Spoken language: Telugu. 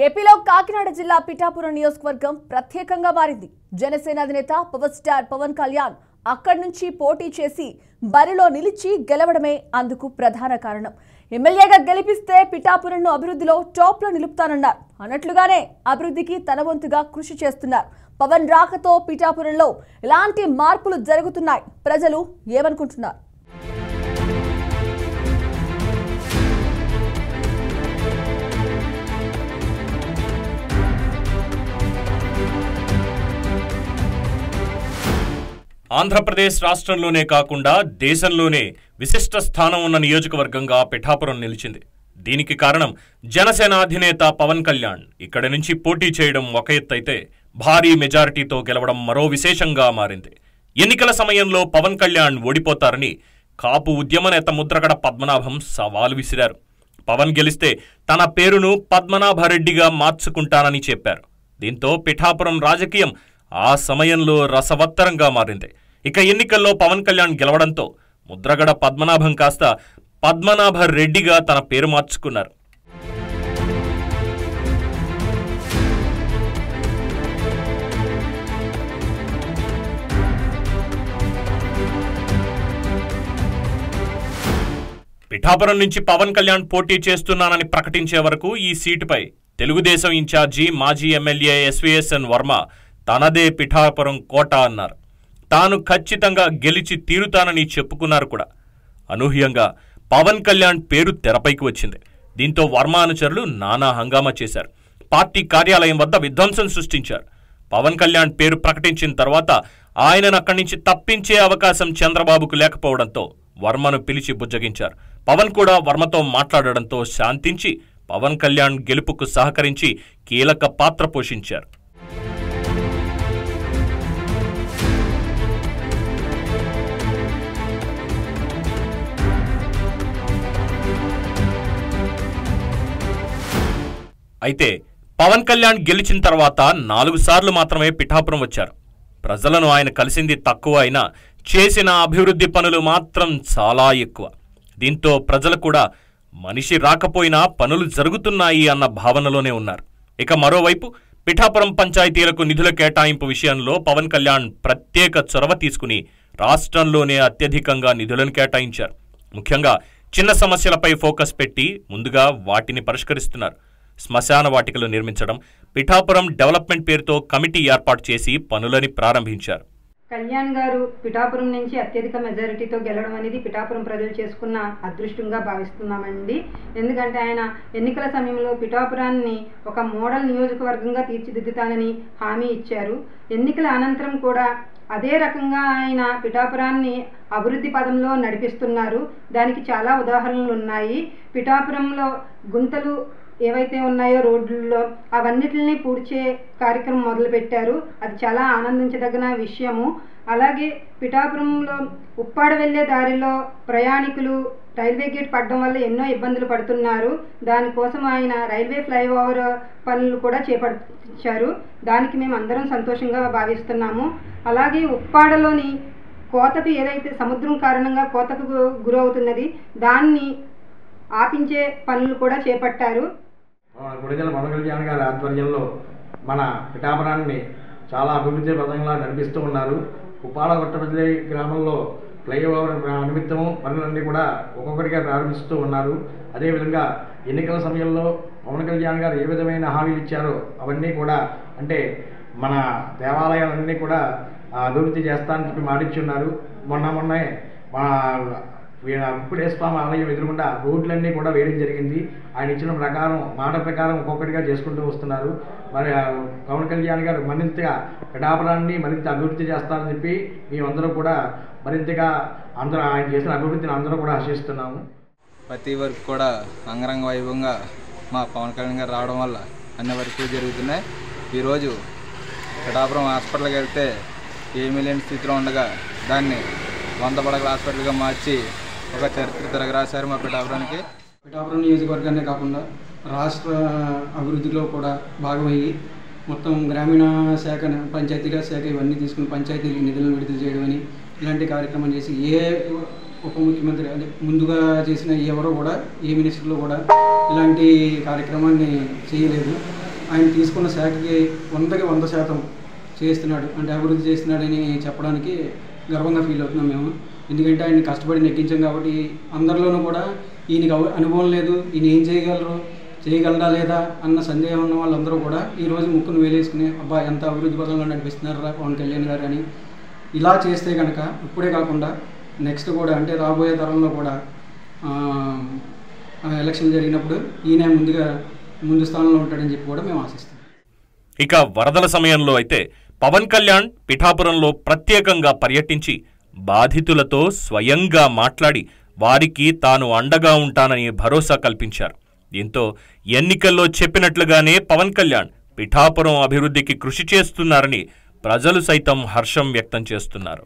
ఏపీలో కాకినాడ జిల్లా పిఠాపురం నియోజకవర్గం ప్రత్యేకంగా మారింది. జనసేన అధినేత పవర్ స్టార్ పవన్ కళ్యాణ్ అక్కడి నుంచి పోటీ చేసి బరిలో నిలిచి గెలవడమే అందుకు ప్రధాన కారణం. ఎమ్మెల్యేగా గెలిపిస్తే పిఠాపురంను అభివృద్ధిలో టాప్లో నిలుపుతానన్నారు. అన్నట్లుగానే అభివృద్ధికి తన వంతుగా కృషి చేస్తున్నారు. పవన్ రాకతో పిఠాపురంలో ఎలాంటి మార్పులు జరుగుతున్నాయి, ప్రజలు ఏమనుకుంటున్నారు? ఆంధ్రప్రదేశ్ రాష్ట్రంలోనే కాకుండా దేశంలోనే విశిష్ట స్థానం ఉన్న నియోజకవర్గంగా పిఠాపురం నిలిచింది. దీనికి కారణం జనసేన అధినేత పవన్ కళ్యాణ్ ఇక్కడి నుంచి పోటీ చేయడం ఒక ఎత్తైతే భారీ మెజారిటీతో గెలవడం మరో విశేషంగా మారింది. ఎన్నికల సమయంలో పవన్ కళ్యాణ్ ఓడిపోతారని కాపు ఉద్యమ నేత ముద్రగడ పద్మనాభం సవాల్ విసిరారు. పవన్ గెలిస్తే తన పేరును పద్మనాభరెడ్డిగా మార్చుకుంటానని చెప్పారు. దీంతో పిఠాపురం రాజకీయం ఆ సమయంలో రసవత్తరంగా మారింది. ఇక ఎన్నికల్లో పవన్ కళ్యాణ్ గెలవడంతో ముద్రగడ పద్మనాభం కాస్త పద్మనాభ రెడ్డిగా తన పేరు మార్చుకున్నారు. పిఠాపురం నుంచి పవన్ కళ్యాణ్ పోటీ చేస్తున్నానని ప్రకటించే వరకు ఈ సీటుపై తెలుగుదేశం ఇన్ఛార్జి మాజీ ఎమ్మెల్యే ఎస్వీఎస్ఎన్ వర్మ తనదే పిఠాపురం కోట అన్నారు. తాను ఖచ్చితంగా గెలిచి తీరుతానని చెప్పుకున్నారు కూడా. అనూహ్యంగా పవన్ కళ్యాణ్ పేరు తెరపైకి వచ్చింది. దీంతో వర్మ అనుచరులు నానా హంగామా చేశారు. పార్టీ కార్యాలయం వద్ద విధ్వంసం సృష్టించారు. పవన్ కళ్యాణ్ పేరు ప్రకటించిన తర్వాత ఆయనను అక్కడి నుంచి తప్పించే అవకాశం చంద్రబాబుకు లేకపోవడంతో వర్మను పిలిచి బుజ్జగించారు. పవన్ కూడా వర్మతో మాట్లాడడంతో శాంతించి పవన్ కళ్యాణ్ గెలుపుకు సహకరించి కీలక పాత్ర పోషించారు. అయితే పవన్ కళ్యాణ్ గెలిచిన తర్వాత 4 సార్లు మాత్రమే పిఠాపురం వచ్చారు. ప్రజలను ఆయన కలిసింది తక్కువ అయినా చేసిన అభివృద్ధి పనులు మాత్రం చాలా ఎక్కువ. దీంతో ప్రజలు కూడా మనిషి రాకపోయినా పనులు జరుగుతున్నాయి అన్న భావనలోనే ఉన్నారు. ఇక మరోవైపు పిఠాపురం పంచాయతీలకు నిధుల కేటాయింపు విషయంలో పవన్ కళ్యాణ్ ప్రత్యేక చొరవ తీసుకుని రాష్ట్రంలోనే అత్యధికంగా నిధులను కేటాయించారు. ముఖ్యంగా చిన్న సమస్యలపై ఫోకస్ పెట్టి ముందుగా వాటిని పరిష్కరిస్తున్నారు. శ్మశాన వాటికలు నిర్మించడం, పిఠాపురం డెవలప్మెంట్ పేరుతో కమిటీ ఏర్పాటు చేసి పనులని ప్రారంభించారు. కళ్యాణ్ గారు పిఠాపురం నుంచి అత్యధిక మెజారిటీతో గెలవడం అనేది పిఠాపురం ప్రజలు చేసుకున్న అదృష్టంగా భావిస్తున్నామండి. ఎందుకంటే ఆయన ఎన్నికల సమయంలో పిఠాపురాన్ని ఒక మోడల్ నియోజకవర్గంగా తీర్చిదిద్దుతానని హామీ ఇచ్చారు. ఎన్నికల అనంతరం కూడా అదే రకంగా ఆయన పిఠాపురాన్ని అభివృద్ధి పదంలో నడిపిస్తున్నారు. దానికి చాలా ఉదాహరణలు ఉన్నాయి. పిఠాపురంలో గుంతలు ఏవైతే ఉన్నాయో రోడ్లలో అవన్నిటిని పూడ్చే కార్యక్రమం మొదలుపెట్టారు. అది చాలా ఆనందించదగిన విషయము. అలాగే పిఠాపురంలో ఉప్పాడ వెళ్లే దారిలో ప్రయాణికులు రైల్వే గేట్ పడడం వల్ల ఎన్నో ఇబ్బందులు పడుతున్నారు. దానికోసం ఆయన రైల్వే ఫ్లైఓవర్ పనులు కూడా చేపట్టించారు. దానికి మేము అందరం సంతోషంగా భావిస్తున్నాము. అలాగే ఉప్పాడలోని కోతకు ఏదైతే సముద్రం కారణంగా కోతకు గురవుతున్నది దాన్ని ఆపించే పనులు కూడా చేపట్టారు. గుడిజల పవన్ కళ్యాణ్ గారి ఆధ్వర్యంలో మన పిఠాపురాన్ని చాలా అభివృద్ధి పదంగా నడిపిస్తూ ఉన్నారు. ఉప్పాడ కొట్టపల్లి గ్రామంలో ఫ్లైఓవర్ నిమిత్తము పనులన్నీ కూడా ఒక్కొక్కటిగా ప్రారంభిస్తూ ఉన్నారు. అదేవిధంగా ఎన్నికల సమయంలో పవన్ కళ్యాణ్ గారు ఏ విధమైన హామీలు ఇచ్చారో అవన్నీ కూడా అంటే మన దేవాలయాలన్నీ కూడా అభివృద్ధి చేస్తానని చెప్పి మాటిచ్చున్నారు. మొన్నే మన వెంకటేశ్వర ఆలయం ఎదురుగుండా రోడ్లన్నీ కూడా వేయడం జరిగింది. ఆయన ఇచ్చిన మాట ప్రకారం ఒక్కొక్కటిగా చేసుకుంటూ వస్తున్నారు. మరి పవన్ కళ్యాణ్ గారు మరింతగా పిఠాపురాన్ని మరింత అభివృద్ధి చేస్తారని చెప్పి మేమందరూ కూడా మరింతగా అందరూ ఆయన చేసిన అభివృద్ధిని అందరూ కూడా ఆశిస్తున్నాము. ప్రతి వరకు కూడా అంగరంగ వైభవంగా మా పవన్ కళ్యాణ్ గారు రావడం వల్ల అన్ని వరకు జరుగుతున్నాయి. ఈరోజు పిఠాపురం హాస్పిటల్కి వెళ్తే ఏమీ లేని స్థితిలో ఉండగా దాన్ని 100 పడకల హాస్పిటల్గా మార్చి ఒక చరిత్ర తిరగరాశారు మా పిఠాపురానికి. పిఠాపురం నియోజకవర్గాన్ని కాకుండా రాష్ట్ర అభివృద్ధిలో కూడా భాగమయ్యి మొత్తం గ్రామీణ శాఖ, పంచాయతీరాజ్ శాఖ ఇవన్నీ తీసుకుని పంచాయతీలకు నిధులను విడుదల చేయడం అని ఇలాంటి కార్యక్రమం చేసి ఏ ఉప ముఖ్యమంత్రి అంటే ముందుగా చేసిన ఎవరో కూడా ఏ మినిస్టర్లు కూడా ఇలాంటి కార్యక్రమాన్ని చేయలేదు. ఆయన తీసుకున్న శాఖకి 100కి 100% చేస్తున్నాడు, అంటే అభివృద్ధి చేస్తున్నాడని చెప్పడానికి గర్వంగా ఫీల్ అవుతున్నాం మేము. ఎందుకంటే ఆయన కష్టపడి నెగ్గించాం కాబట్టి అందరిలోనూ కూడా ఈయనకి అనుభవం లేదు, ఈయన ఏం చేయగలరా లేదా అన్న సందేహం ఉన్న వాళ్ళందరూ కూడా ఈరోజు ముక్కును వేలేసుకుని అబ్బా ఎంత అభివృద్ధి పదంలో నడిపిస్తున్నారా పవన్ కళ్యాణ్ గారు అని. ఇలా చేస్తే కనుక ఇప్పుడే కాకుండా నెక్స్ట్ కూడా అంటే రాబోయే తరంలో కూడా ఎలక్షన్ జరిగినప్పుడు ఈయన ముందు స్థానంలో ఉంటాడని చెప్పి కూడా మేము ఆశిస్తాం. ఇక వరదల సమయంలో అయితే పవన్ కళ్యాణ్ పిఠాపురంలో ప్రత్యేకంగా పర్యటించి బాధితులతో స్వయంగా మాట్లాడి వారికి తాను అండగా ఉంటానని భరోసా కల్పించారు. దీంతో ఎన్నికల్లో చెప్పినట్లుగానే పవన్ కళ్యాణ్ పిఠాపురం అభివృద్ధికి కృషి చేస్తున్నారని ప్రజలు సైతం హర్షం వ్యక్తం చేస్తున్నారు.